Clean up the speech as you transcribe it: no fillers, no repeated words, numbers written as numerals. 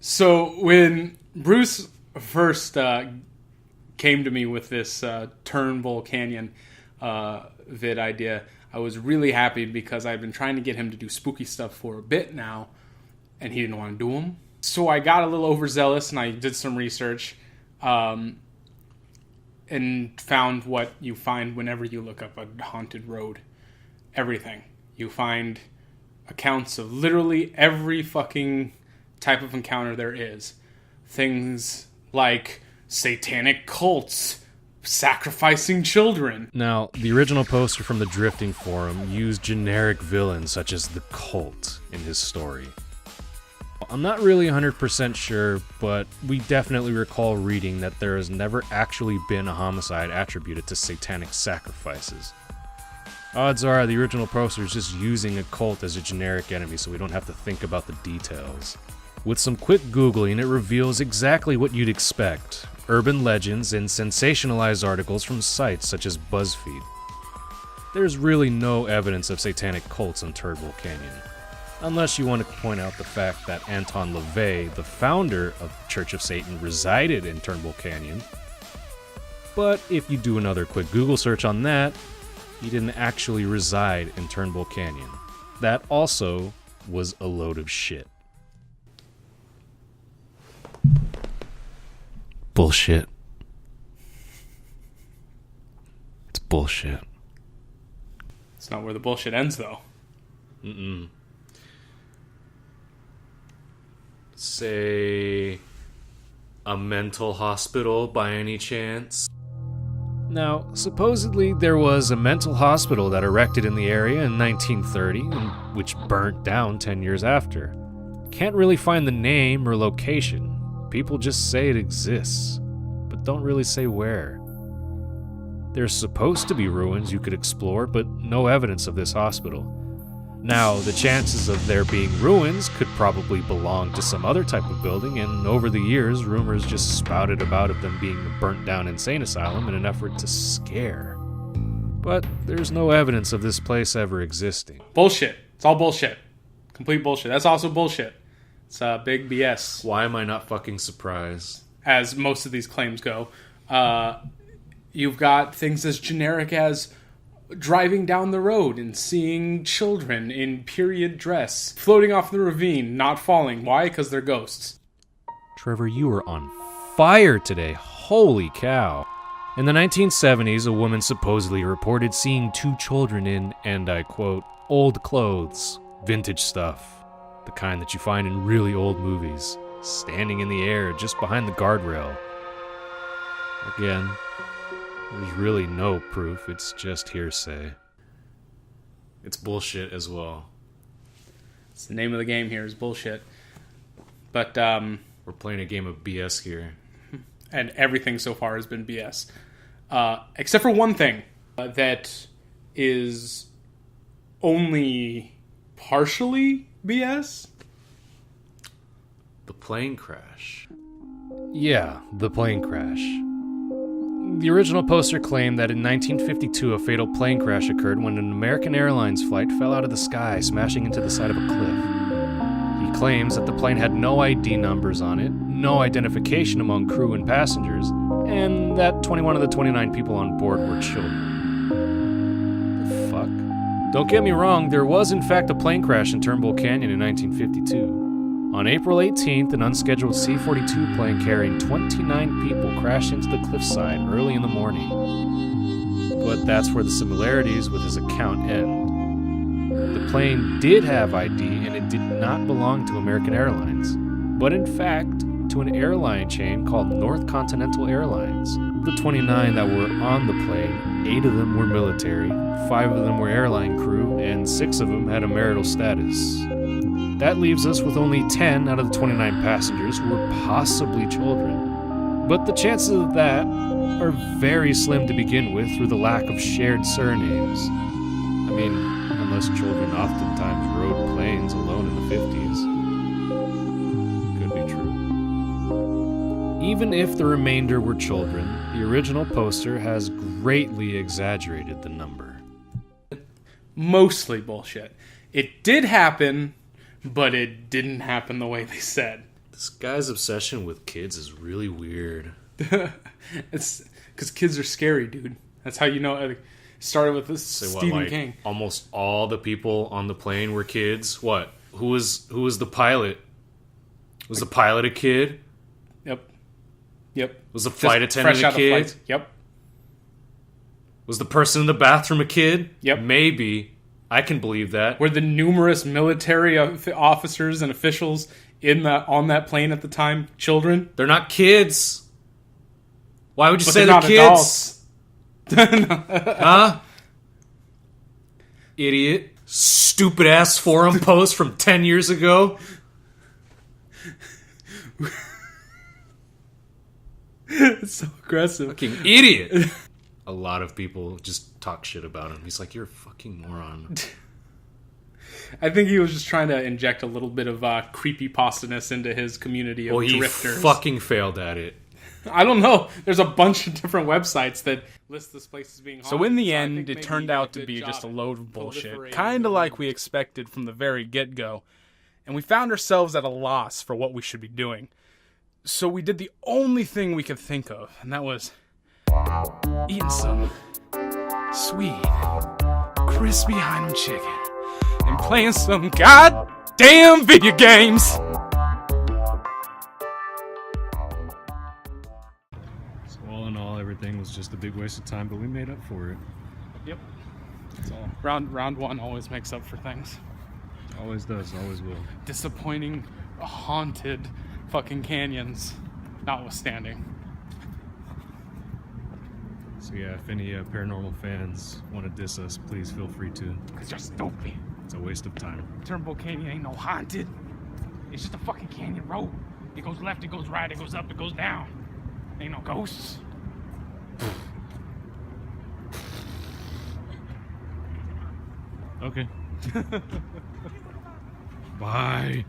So when Bruce first came to me with this Turnbull Canyon vid idea, I was really happy because I've been trying to get him to do spooky stuff for a bit now, and he didn't want to do them. So I got a little overzealous, and I did some research, and found what you find whenever you look up a haunted road. Everything. You find accounts of literally every fucking type of encounter there is. Things like satanic cults, sacrificing children. Now, the original poster from the Drifting Forum used generic villains such as the Cult in his story. I'm not really 100% sure, but we definitely recall reading that there has never actually been a homicide attributed to satanic sacrifices. Odds are the original poster is just using a cult as a generic enemy so we don't have to think about the details. With some quick Googling, it reveals exactly what you'd expect: urban legends and sensationalized articles from sites such as BuzzFeed. There's really no evidence of satanic cults in Turnbull Canyon, unless you want to point out the fact that Anton LaVey, the founder of Church of Satan, resided in Turnbull Canyon. But if you do another quick Google search on that, he didn't actually reside in Turnbull Canyon. That also was a load of shit. Bullshit. It's bullshit. It's not where the bullshit ends, though. Say a mental hospital by any chance? Now, supposedly there was a mental hospital that erected in the area in 1930, which burnt down 10 years after. Can't really find the name or location. People just say it exists, but don't really say where. There's supposed to be ruins you could explore, but no evidence of this hospital. Now, the chances of there being ruins could probably belong to some other type of building, and over the years, rumors just spouted about of them being a burnt-down insane asylum in an effort to scare. But there's no evidence of this place ever existing. Bullshit. It's all bullshit. Complete bullshit. That's also bullshit. It's big BS. Why am I not fucking surprised? As most of these claims go. You've got things as generic as driving down the road and seeing children in period dress floating off the ravine, not falling. Why? Because they're ghosts. Trevor, you are on fire today. Holy cow. In the 1970s, a woman supposedly reported seeing two children in, and I quote, old clothes, vintage stuff. The kind that you find in really old movies, standing in the air just behind the guardrail. Again, there's really no proof, it's just hearsay. It's bullshit as well. It's the name of the game here is bullshit. But, we're playing a game of BS here. And everything so far has been BS. Except for one thing that is only partially BS? The plane crash. Yeah, the plane crash. The original poster claimed that in 1952 a fatal plane crash occurred when an American Airlines flight fell out of the sky, smashing into the side of a cliff. He claims that the plane had no ID numbers on it, no identification among crew and passengers, and that 21 of the 29 people on board were children. The fuck? Don't get me wrong, there was in fact a plane crash in Turnbull Canyon in 1952. On April 18th, an unscheduled C-42 plane carrying 29 people crashed into the cliffside early in the morning. But that's where the similarities with his account end. The plane did have ID and it did not belong to American Airlines, but in fact to an airline chain called North Continental Airlines. The 29 that were on the plane, 8 of them were military, 5 of them were airline crew, and 6 of them had a marital status. That leaves us with only 10 out of the 29 passengers who were possibly children. But the chances of that are very slim to begin with through the lack of shared surnames. I mean, unless children oftentimes rode planes alone in the 50s. Could be true. Even if the remainder were children, the original poster has greatly exaggerated the number. Mostly bullshit. It did happen, but it didn't happen the way they said. This guy's obsession with kids is really weird. It's because kids are scary, dude. That's how you know. It started with this Stephen King. Almost all the people on the plane were kids. What? Who was the pilot? Was the pilot a kid? Yep. Was the flight attendant a kid? Yep. Was the person in the bathroom a kid? Yep. Maybe. I can believe that. Were the numerous military officers and officials on that plane at the time children? They're not kids. Why would you say they're they're kids? Huh? Idiot. Stupid ass forum post from 10 years ago. It's so aggressive. Fucking idiot. A lot of people just talk shit about him. He's like, you're a fucking moron. I think he was just trying to inject a little bit of creepypastiness into his community of drifters. He fucking failed at it. I don't know. There's a bunch of different websites that list this place as being haunted. So in the end, it turned out to be just a load of bullshit. Kind of like we expected from the very get-go. And we found ourselves at a loss for what we should be doing. So we did the only thing we could think of, and that was eating some sweet, crispy Hyman chicken and playing some goddamn video games. So all in all, everything was just a big waste of time, but we made up for it. Yep. That's all. Round one always makes up for things. Always does, always will. Disappointing, haunted fucking canyons notwithstanding. So yeah, if any paranormal fans want to diss us, please feel free to. Because you're stupid. It's a waste of time. Turnbull Canyon ain't no haunted. It's just a fucking canyon road. It goes left, it goes right, it goes up, it goes down. Ain't no ghosts. Okay. Bye.